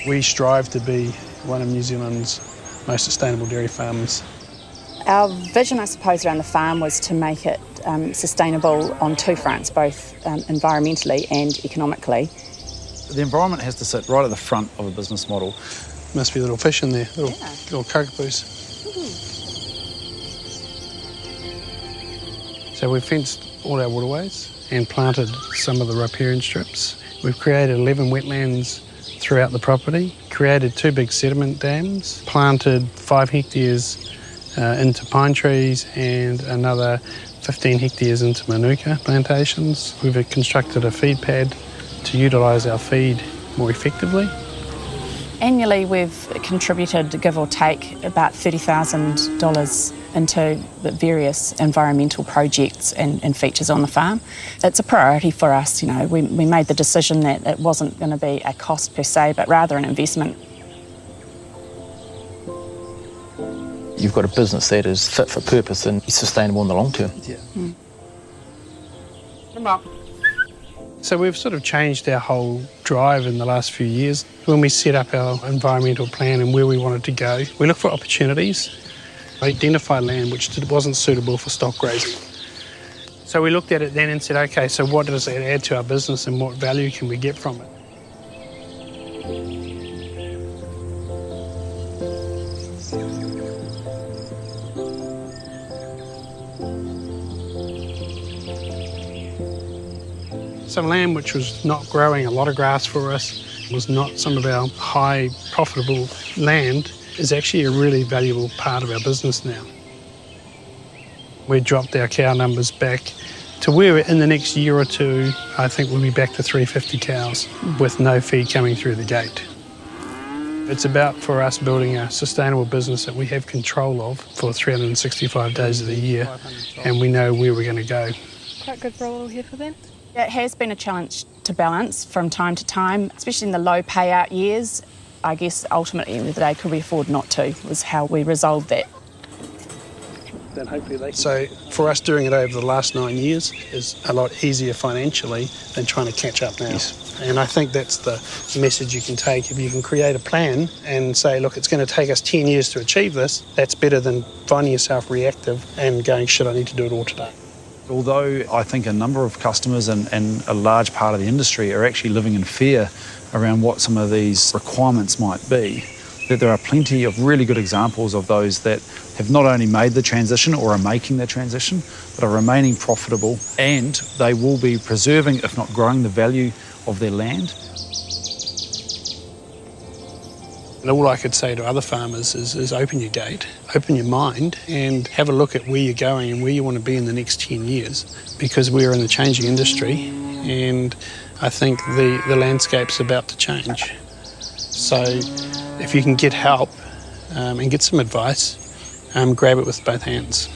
We strive to be one of New Zealand's most sustainable dairy farms. Our vision, I suppose, around the farm was to make it sustainable on two fronts, both environmentally and economically. The environment has to sit right at the front of a business model. Must be little fish in there, little kakapoos. So we've fenced all our waterways and planted some of the riparian strips. We've created 11 wetlands throughout the property, created 2 big sediment dams, planted 5 hectares into pine trees and another 15 hectares into manuka plantations. We've constructed a feed pad to utilise our feed more effectively. Annually, we've contributed, give or take, about $30,000 into the various environmental projects and features on the farm. It's a priority for us. You know, we made the decision that it wasn't going to be a cost per se, but rather an investment. You've got a business that is fit for purpose and sustainable in the long term. Yeah. Come up. So we've sort of changed our whole drive in the last few years. When we set up our environmental plan and where we wanted to go, we look for opportunities, identify land which wasn't suitable for stock grazing. So we looked at it then and said, okay, so what does it add to our business and what value can we get from it? Some land which was not growing a lot of grass for us, was not some of our high profitable land, is actually a really valuable part of our business now. We dropped our cow numbers back to where in the next year or two, I think we'll be back to 350 cows with no feed coming through the gate. It's about, for us, building a sustainable business that we have control of for 365 days of the year, and we know where we're going to go. Quite good for a little heifer then? It has been a challenge to balance from time to time, especially in the low payout years. I guess ultimately, at the end of the day, could we afford not to, was how we resolved that. So for us, doing it over the last 9 years is a lot easier financially than trying to catch up now. Yes. And I think that's the message you can take. If you can create a plan and say, look, it's going to take us 10 years to achieve this, that's better than finding yourself reactive and going, shit, I need to do it all today. Although I think a number of customers and a large part of the industry are actually living in fear around what some of these requirements might be, that there are plenty of really good examples of those that have not only made the transition or are making the transition, but are remaining profitable, and they will be preserving, if not growing, the value of their land. And all I could say to other farmers is open your gate, open your mind, and have a look at where you're going and where you want to be in the next 10 years, because we're in a changing industry, and I think the landscape's about to change. So if you can get help and get some advice, grab it with both hands.